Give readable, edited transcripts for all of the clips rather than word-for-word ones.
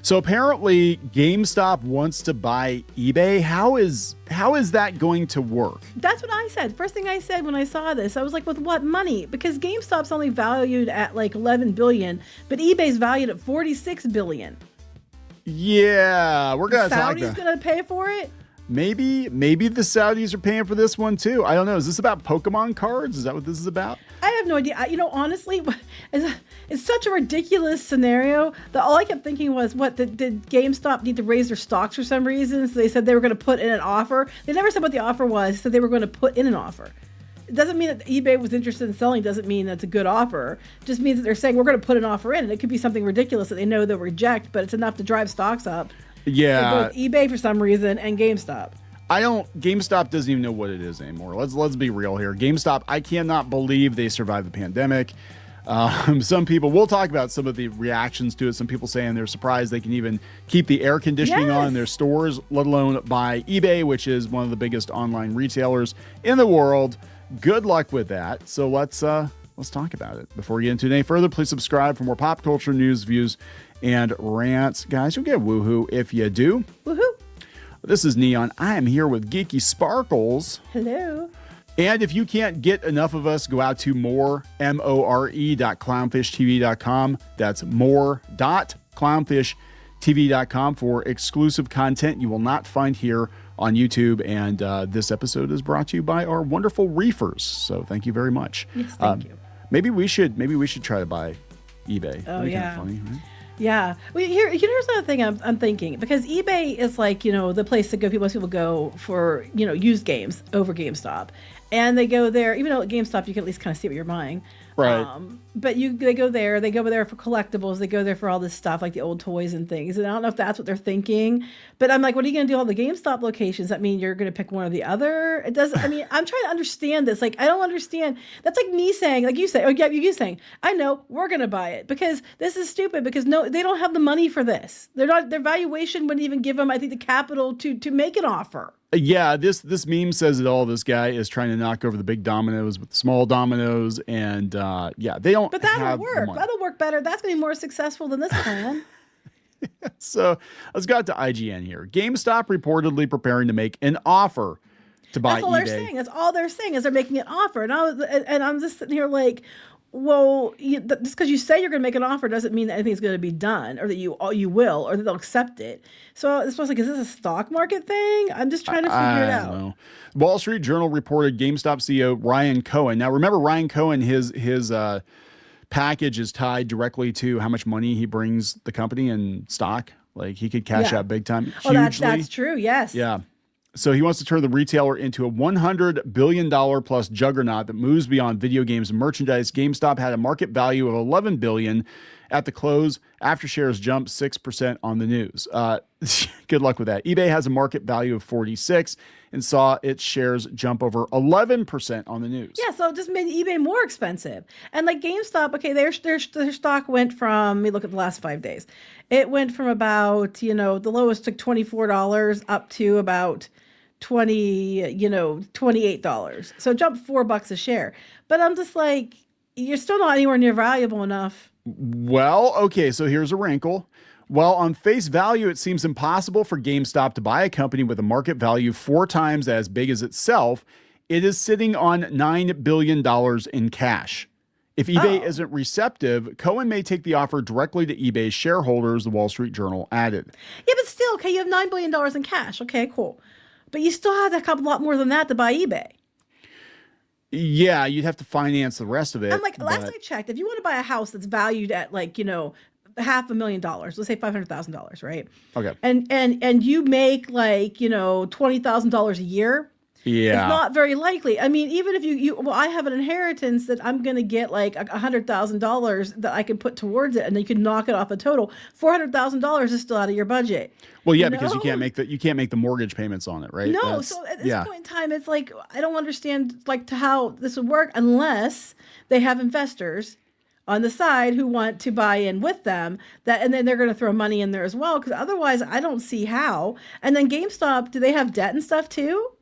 So apparently GameStop wants to buy eBay. How is that going to work? That's what I said. First thing I said when I saw this, I was like, with what money? Because GameStop's only valued at like 11 billion, but eBay's valued at 46 billion. Yeah, we're going to talk about Saudi's going to pay for it? Maybe the Saudis are paying for this one too. I don't know. Is this about Pokemon cards? Is that what this is about? I have no idea. Honestly, it's such a ridiculous scenario that all I kept thinking was, did GameStop need to raise their stocks for some reason? So they said they were going to put in an offer. They never said what the offer was. They said they were going to put in an offer. It doesn't mean that eBay was interested in selling. Doesn't mean that's a good offer. It just means that they're saying we're going to put an offer in, and it could be something ridiculous that they know they'll reject, but it's enough to drive stocks up. Yeah, both eBay for some reason and GameStop. GameStop doesn't even know what it is anymore. Let's be real here. GameStop, I cannot believe they survived the pandemic. Some people, we'll talk about some of the reactions to it. Some people saying they're surprised they can even keep the air conditioning on in their stores, let alone buy eBay, which is one of the biggest online retailers in the world. Good luck with that. So let's talk about it. Before we get into it any further, please subscribe for more pop culture news, views, and rants. Guys, you'll get woohoo if you do. Woohoo. This is Kneon. I am here with Geeky Sparkles. Hello. And if you can't get enough of us, go out to more.clownfishtv.com. That's more.clownfishtv.com for exclusive content you will not find here on YouTube. And this episode is brought to you by our wonderful reefers. So thank you very much. Yes, thank you. Maybe we should try to buy eBay. Oh, That'd be yeah. Kind of funny, right? Yeah. Well, here's another thing I'm thinking, because eBay is like, the place that most people go for, used games over GameStop. And they go there, even though at GameStop you can at least kind of see what you're buying. Right. But they go there for collectibles. They go there for all this stuff, like the old toys and things. And I don't know if that's what they're thinking. But I'm like, what are you going to do all the GameStop locations? That mean you're going to pick one or the other? It does. I mean, I'm trying to understand this. Like, I don't understand. That's like me saying, like you say, you saying, I know we're going to buy it because this is stupid, because no, they don't have the money for this. Their valuation wouldn't even give them, I think, the capital to make an offer. Yeah, this meme says it all. This guy is trying to knock over the big dominoes with the small dominoes, and they don't. But that'll work. That'll work better. That's going to be more successful than this plan. So let's go out to IGN here. GameStop reportedly preparing to make an offer to buy eBay. That's all they're saying. That's all they're saying is they're making an offer, and I'm just sitting here like, well, just because you say you're going to make an offer doesn't mean that anything's going to be done, or that you will, or that they'll accept it. So it's supposed like, is this a stock market thing? I'm just trying to figure it out. Know. Wall Street Journal reported GameStop CEO Ryan Cohen. Now, remember Ryan Cohen, his package is tied directly to how much money he brings the company in stock. Like, he could cash out big time. Oh, that's true. Yes. Yeah. So he wants to turn the retailer into a $100 billion plus juggernaut that moves beyond video games and merchandise. GameStop had a market value of $11 billion at the close after shares jumped 6% on the news. Good luck with that. eBay has a market value of 46 and saw its shares jump over 11% on the news. Yeah, so it just made eBay more expensive. And like GameStop, okay, their stock went from, let me look at the last 5 days. It went from about, the lowest took $24 up to about $28. So it jumped $4 a share. But I'm just like, you're still not anywhere near valuable enough. Well, okay, so here's a wrinkle. While on face value, it seems impossible for GameStop to buy a company with a market value 4 times as big as itself, it is sitting on $9 billion in cash. If eBay isn't receptive, Cohen may take the offer directly to eBay's shareholders, the Wall Street Journal added. Yeah, but still, okay, you have $9 billion in cash. Okay, cool. But you still have a lot more than that to buy eBay. Yeah, you'd have to finance the rest of it. I'm like, last I checked, if you want to buy a house that's valued at $500,000, let's say $500,000, right? Okay. And you make $20,000 a year. Yeah. It's not very likely. I mean, even if I have an inheritance that I'm going to get like $100,000 that I can put towards it, and then you can knock it off a total. $400,000 is still out of your budget. Well, yeah, because you can't make the mortgage payments on it, right? No. So at this point in time, it's like, I don't understand to how this would work unless they have investors on the side who want to buy in with them, and then they're going to throw money in there as well. Because otherwise, I don't see how. And then GameStop, do they have debt and stuff too?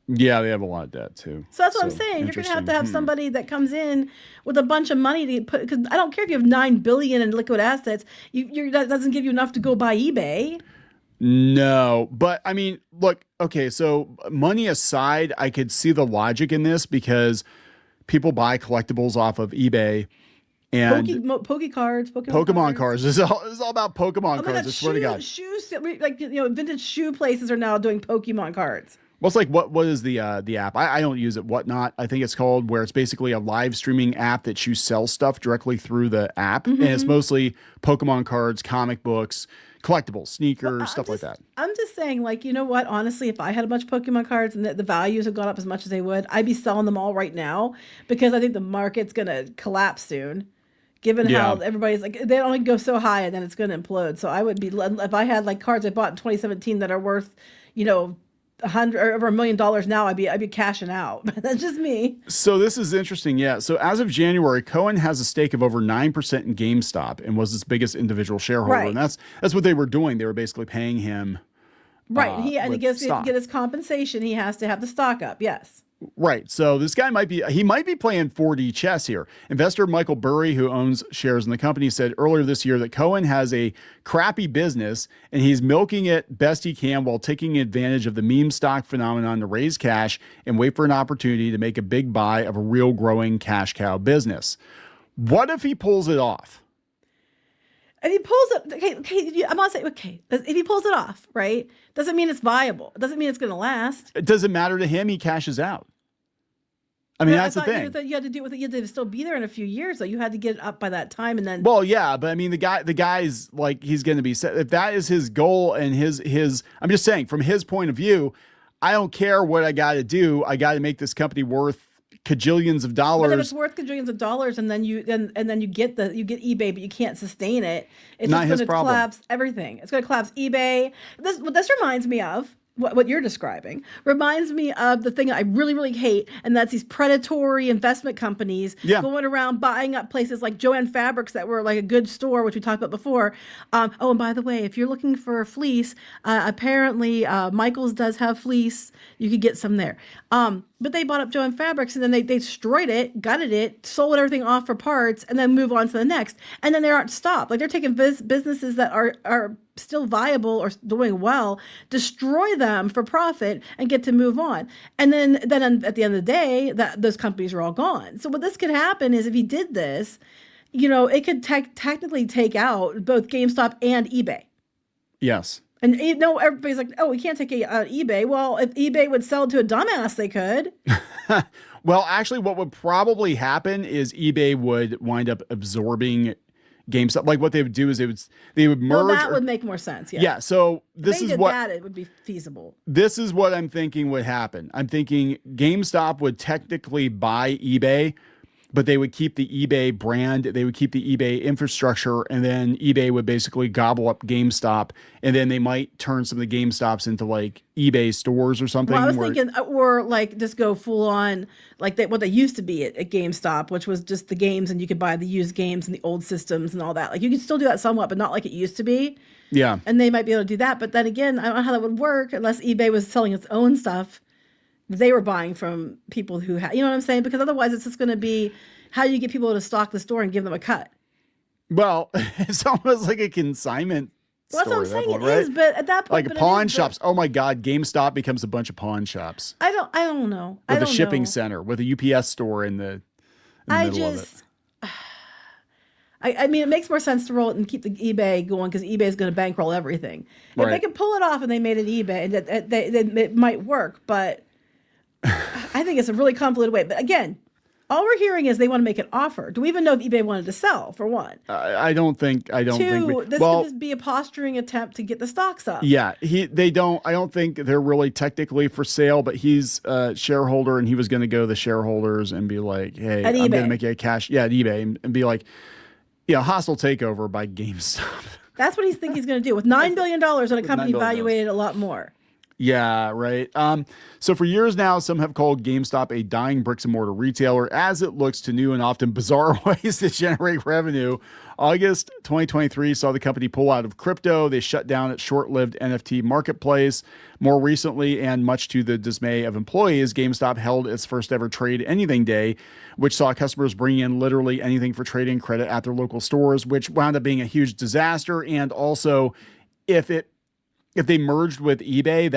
Yeah, they have a lot of debt too. So that's what I'm saying. You're going to have interesting. somebody that comes in with a bunch of money to put, because I don't care if you have $9 billion in liquid assets. That doesn't give you enough to go buy eBay. No, but I mean, look, okay, so money aside, I could see the logic in this because people buy collectibles off of eBay and Pokemon cards. This is all about Pokemon cards. God, I swear to God. Shoes, like, vintage shoe places are now doing Pokemon cards. Well, it's like what is the app? I don't use it. Whatnot, I think it's called, where it's basically a live streaming app that you sell stuff directly through the app, and it's mostly Pokemon cards, comic books, collectibles, sneakers, stuff like that. I'm just saying, like, you know what? Honestly, if I had a bunch of Pokemon cards and the values have gone up as much as they would, I'd be selling them all right now because I think the market's gonna collapse soon. Given how everybody's like, they only go so high and then it's going to implode. So I would be, if I had like cards I bought in 2017 that are worth, $100 or over $1 million now, I'd be cashing out. That's just me. So this is interesting. Yeah. So as of January, Cohen has a stake of over 9% in GameStop and was its biggest individual shareholder. Right. And that's what they were doing. They were basically paying him. Right. He gets to get his compensation. He has to have the stock up. Yes. Right. So this guy might be playing 4D chess here. Investor Michael Burry, who owns shares in the company, said earlier this year that Cohen has a crappy business and he's milking it best he can while taking advantage of the meme stock phenomenon to raise cash and wait for an opportunity to make a big buy of a real growing cash cow business. What if he pulls it off? If he pulls it, okay, I'm gonna say, okay, if he pulls it off, right, doesn't mean it's viable. It doesn't mean it's going to last. It doesn't matter to him. He cashes out. I mean, that's the thing. You had to do with it. You had to still be there in a few years, though. You had to get it up by that time, and then. Well, yeah, but I mean, the guy's like, he's going to be set. If that is his goal and his, I'm just saying, from his point of view, I don't care what I got to do. I got to make this company worth cajillions of dollars. But if it's worth cajillions of dollars, and then you get eBay, but you can't sustain it. It's not just his going to problem. collapse everything. It's going to collapse eBay. This reminds me of. What you're describing reminds me of the thing I really, really hate, and that's these predatory investment companies going around buying up places like Joann Fabrics that were like a good store, which we talked about before. Oh, and by the way, if you're looking for a fleece, apparently Michael's does have fleece. You could get some there. But they bought up Joann Fabrics, and then they destroyed it, gutted it, sold everything off for parts, and then move on to the next. And then they aren't stopped. Like, they're taking businesses that are still viable or doing well, destroy them for profit, and get to move on. And then at the end of the day, those companies are all gone. So what this could happen is, if he did this, it could technically take out both GameStop and eBay. Yes. And everybody's like, oh, we can't take it out eBay. Well, if eBay would sell to a dumbass, they could. Well, actually, what would probably happen is eBay would wind up absorbing GameStop. Like, what they would do is they would merge. Well, that would make more sense. Yeah. Yeah. So this is what it would be feasible. This is what I'm thinking would happen. I'm thinking GameStop would technically buy eBay, but they would keep the eBay brand, they would keep the eBay infrastructure, and then eBay would basically gobble up GameStop, and then they might turn some of the GameStops into like eBay stores or something. Well, I was thinking, or like just go full on like what they used to be at GameStop, which was just the games, and you could buy the used games and the old systems and all that. Like, you could still do that somewhat, but not like it used to be. Yeah. And they might be able to do that. But then again, I don't know how that would work unless eBay was selling its own stuff. They were buying from people who had, you know what I'm saying? Because otherwise it's just going to be, how do you get people to stock the store and give them a cut? Well, it's almost like a consignment. Well, that's what I'm saying. It is, but at that point, like pawn shops. Oh my God, GameStop becomes a bunch of pawn shops. I don't know. With a shipping center, with a UPS store in the middle of it. I mean, it makes more sense to roll it and keep the eBay going, because eBay is going to bankroll everything. If they could pull it off and they made it eBay, and it might work, but I think it's a really convoluted way. But again, all we're hearing is they want to make an offer. Do we even know if eBay wanted to sell, for one? I don't think. This could just be a posturing attempt to get the stocks up. Yeah, I don't think they're really technically for sale, but he's a shareholder, and he was going to go to the shareholders and be like, "Hey, I'm going to make you a cash." Yeah, at eBay, and be like, hostile takeover by GameStop. That's what he's going to do with $9 billion on a company valuated a lot more. Yeah, right. So for years now, some have called GameStop a dying bricks and mortar retailer as it looks to new and often bizarre ways to generate revenue. August 2023 saw the company pull out of crypto. They shut down its short-lived NFT marketplace. More recently, and much to the dismay of employees, GameStop held its first ever Trade Anything Day, which saw customers bring in literally anything for trading credit at their local stores, which wound up being a huge disaster. And also, if they merged with eBay,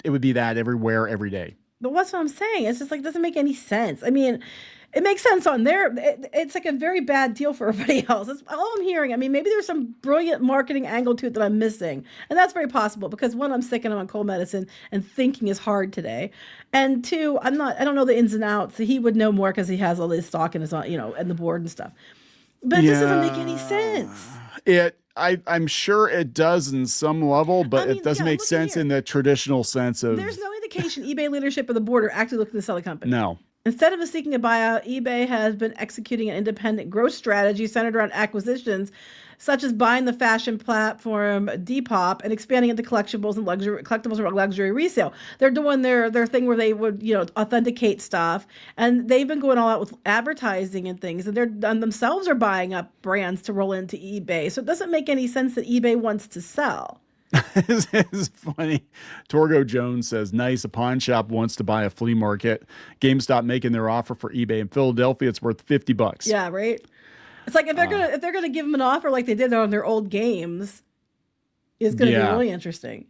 it would be that everywhere, every day. But what's what I'm saying? It's just like, doesn't make any sense. I mean, it makes sense on there. It's like a very bad deal for everybody else. That's all I'm hearing. I mean, maybe there's some brilliant marketing angle to it that I'm missing. And that's very possible because one, I'm sick and I'm on cold medicine and thinking is hard today. And two, I don't know the ins and outs. He would know more because he has all this stock in his, and the board and stuff. But it just doesn't make any sense. I'm sure it does in some level, but it doesn't make sense in the traditional sense of. There's no indication eBay leadership or the board are actually looking to sell the company. No. Instead of seeking a buyout, eBay has been executing an independent growth strategy centered around acquisitions, such as buying the fashion platform Depop and expanding into collectibles and luxury resale. They're doing their thing where they would authenticate stuff, and they've been going all out with advertising and things, and themselves are buying up brands to roll into eBay. So it doesn't make any sense that eBay wants to sell. It's funny. Torgo Jones says, nice. A pawn shop wants to buy a flea market. GameStop making their offer for eBay in Philadelphia. It's worth $50. Yeah, right. It's like if they're gonna give them an offer like they did on their old games, it's gonna be really interesting.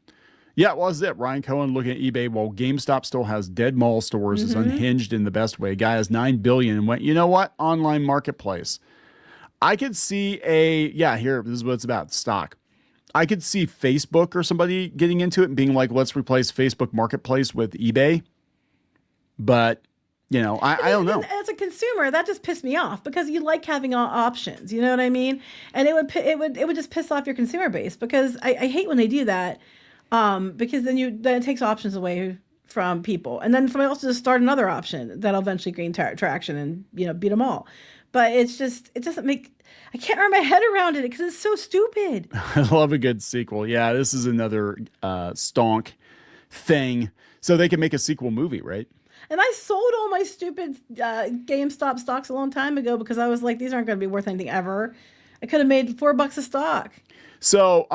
Yeah, well, that's it. Ryan Cohen looking at eBay while GameStop still has dead mall stores is unhinged in the best way. Guy has $9 billion and went, you know what? Online marketplace. I could see here, this is what it's about. Stock. I could see Facebook or somebody getting into it and being like, let's replace Facebook Marketplace with eBay. But, I don't know. As a consumer, that just pissed me off because you like having options. You know what I mean? And it would just piss off your consumer base because I hate when they do that because then it takes options away from people. And then somebody else just start another option that'll eventually gain traction and, beat them all. But it doesn't make... I can't wrap my head around it because it's so stupid. I love a good sequel. Yeah, this is another stonk thing. So they can make a sequel movie, right? And I sold all my stupid GameStop stocks a long time ago because I was like, these aren't going to be worth anything ever. I could have made $4 a stock. So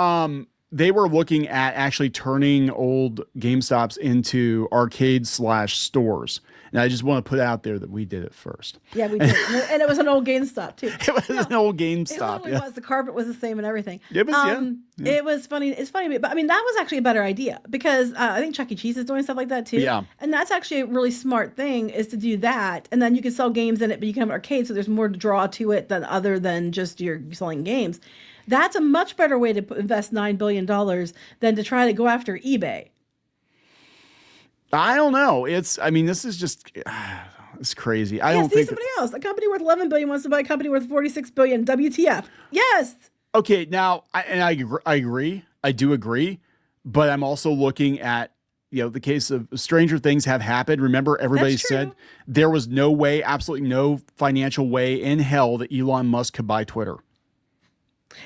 they were looking at actually turning old GameStops into arcade/stores. And I just want to put out there that we did it first. Yeah, we did. And it was an old GameStop, too. It was an old GameStop. It literally was. The carpet was the same and everything. It was, It was funny. It's funny. But, I mean, that was actually a better idea because I think Chuck E. Cheese is doing stuff like that, too. Yeah. And that's actually a really smart thing is to do that. And then you can sell games in it, but you can have an arcade, so there's more to draw to it other than just you're selling games. That's a much better way to invest $9 billion than to try to go after eBay. I don't know. This is just, it's crazy. I don't think somebody else. A company worth $11 billion wants to buy a company worth $46 billion. WTF? Yes. Okay. Now, I agree. I do agree. But I'm also looking at, the case of stranger things have happened. Remember, everybody said there was no way, absolutely no financial way in hell that Elon Musk could buy Twitter.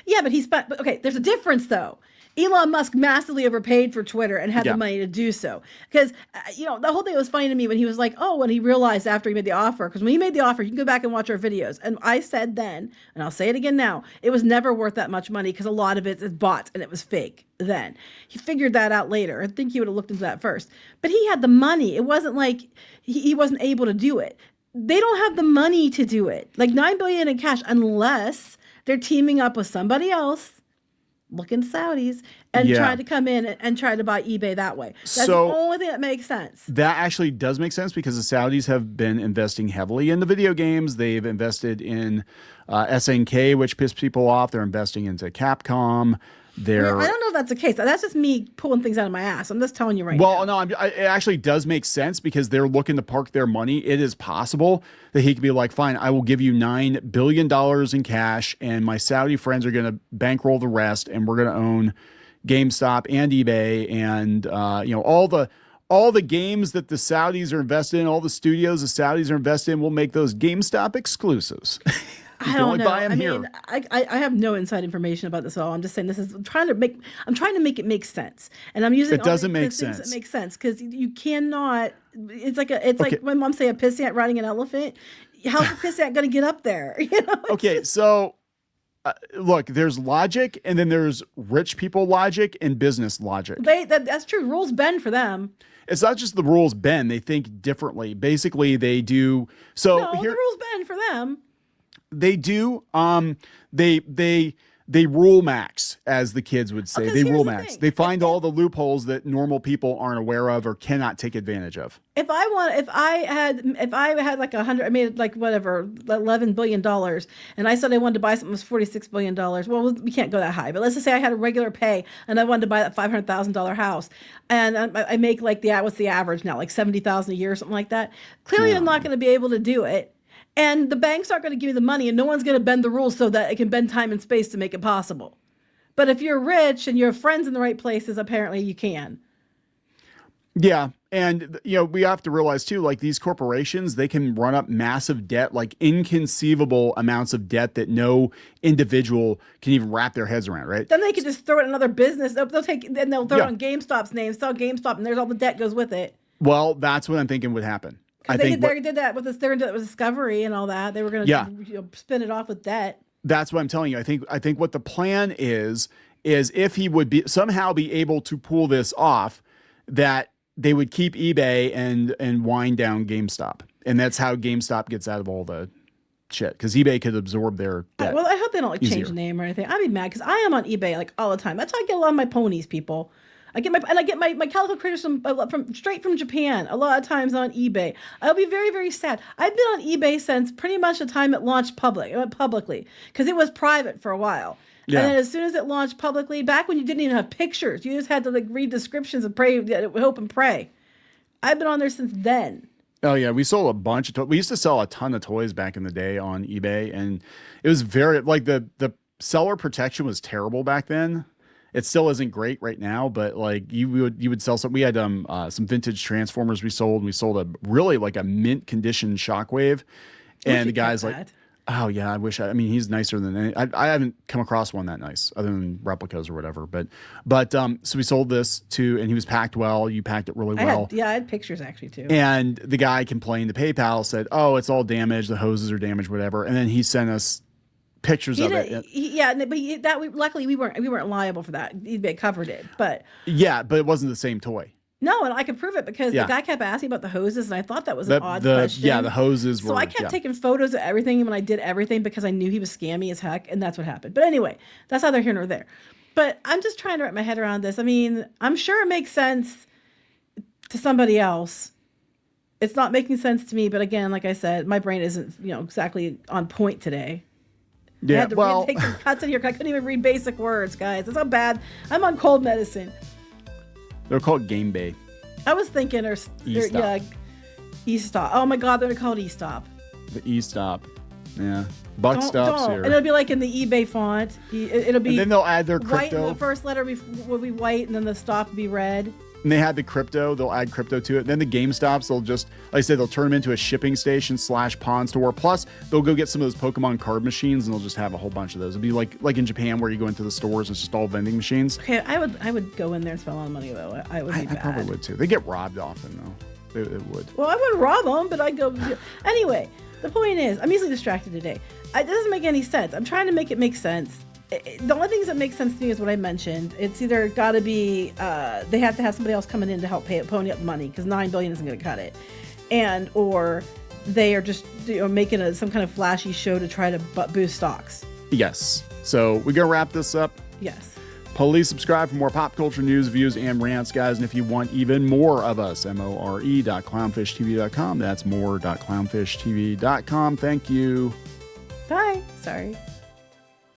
Yeah, but okay, there's a difference though. Elon Musk massively overpaid for Twitter and had the money to do so. Because, the whole thing was funny to me when he was like, when he realized after he made the offer, because when he made the offer, you can go back and watch our videos. And I said then, and I'll say it again now, it was never worth that much money because a lot of it is bots and it was fake then. He figured that out later. I think he would have looked into that first. But he had the money. It wasn't like he wasn't able to do it. They don't have the money to do it. Like $9 billion in cash, unless they're teaming up with somebody else, looking Saudis, and try to come in and try to buy eBay that way. That's the only thing that makes sense. That actually does make sense because the Saudis have been investing heavily in the video games. They've invested in SNK, which pissed people off. They're investing into Capcom. I don't know if that's the case. That's just me pulling things out of my ass. I'm just telling you right now. Well, no, it actually does make sense because they're looking to park their money. It is possible that he could be like, fine, I will give you $9 billion in cash and my Saudi friends are going to bankroll the rest and we're going to own GameStop and eBay and, all the games that the Saudis are invested in, all the studios the Saudis are invested in, we'll make those GameStop exclusives. I can don't only know. buy them I here. mean, I have no inside information about this at all. I'm just saying this is I'm trying to make it make sense, and I'm using It doesn't all make the things that sense. make sense because you cannot. It's Okay. like when mom say a pissant riding an elephant. How's a pissant going to get up there? You know. Okay, so look, there's logic, and then there's rich people logic and business logic. That's true. Rules bend for them. It's not just the rules bend; they think differently. Basically, they do. So No, the rules bend for them. they do. They rule max, as the kids would say. 'Cause They here's rule the max. thing. They find all the loopholes that normal people aren't aware of or cannot take advantage of. If I had like 100, I made like whatever, $11 billion, and I said I wanted to buy something that was $46 billion. Well, we can't go that high, but let's just say I had a regular pay and I wanted to buy that $500,000 house, and I make like what's the average now, like 70,000 a year or something like that. Clearly, I'm not going to be able to do it. And the banks aren't going to give me the money, and no one's going to bend the rules so that it can bend time and space to make it possible. But if you're rich and you have friends in the right places, apparently you can. Yeah. And, we have to realize too, like these corporations, they can run up massive debt, like inconceivable amounts of debt that no individual can even wrap their heads around, right? Then they could just throw it in another business. They'll throw it on GameStop's name, sell GameStop, and there's all the debt goes with it. Well, that's what I'm thinking would happen. They did that with this. They were going to do that with Discovery and all that. They were going to spin it off with debt. That's what I'm telling you. I think what the plan is if he would somehow be able to pull this off, that they would keep eBay and wind down GameStop. And that's how GameStop gets out of all the shit, because eBay could absorb their debt. Well, I hope they don't change the name or anything. I'd be mad because I am on eBay like all the time. That's how I get a lot of my ponies, people. I get my Calico critters from straight from Japan. A lot of times on eBay. I'll be very, very sad. I've been on eBay since pretty much the time it launched publicly, because it was private for a while. Yeah. And then as soon as it launched publicly, back when you didn't even have pictures, you just had to read descriptions and pray, hope and pray. I've been on there since then. Oh yeah, we sold a bunch of toys. We used to sell a ton of toys back in the day on eBay, and it was very the seller protection was terrible back then. It still isn't great right now, but like you would sell some. We had some vintage Transformers we sold. We sold a really like a mint condition Shockwave, and the guy's like, oh yeah, I wish. I mean, he's nicer than any. I haven't come across one that nice, other than replicas or whatever. But so we sold this to, and he was packed well. You packed it really well. I had pictures actually too. And the guy complained to PayPal, said, oh, it's all damaged. The hoses are damaged, whatever. And then he sent us pictures of it. Luckily we weren't liable for that. eBay covered it, but it wasn't the same toy. No, and I could prove it because the guy kept asking about the hoses, and I thought that was an odd question. Yeah, the hoses were. So I kept taking photos of everything when I did everything, because I knew he was scammy as heck, and that's what happened. But anyway, that's neither here nor there. But I'm just trying to wrap my head around this. I mean, I'm sure it makes sense to somebody else. It's not making sense to me, but again, like I said, my brain isn't exactly on point today. Yeah, I had to take some cuts in here. I couldn't even read basic words, guys. That's how bad. I'm on cold medicine. They're called Game Bay. I was thinking, E-Stop. Oh my God, they're gonna call it E-Stop. The E-Stop. Yeah. Buck stops here. And it'll be like in the eBay font. It'll be. And then they'll add their white. crypto. The first letter will be white, and then the stop will be red. And they had the crypto. They'll add crypto to it. And then the GameStops, they'll just, like I said, they'll turn them into a shipping station / pawn store. Plus, they'll go get some of those Pokemon card machines, and they'll just have a whole bunch of those. It'll be like in Japan, where you go into the stores, it's just all vending machines. Okay, I would go in there and spend a lot of money though. I probably would too. They get robbed often though. They would. Well, I wouldn't rob them, but I'd go. Anyway, the point is, I'm easily distracted today. It doesn't make any sense. I'm trying to make it make sense. The only things that make sense to me is what I mentioned. It's either got to be they have to have somebody else coming in to help pony up the money, because $9 billion isn't going to cut it, or they are just making some kind of flashy show to try to boost stocks. Yes. So we're gonna wrap this up. Yes. Please subscribe for more pop culture news, views, and rants, guys. And if you want even more of us, more.clownfishtv.com. That's more.clownfishtv.com. Thank you. Bye. Sorry.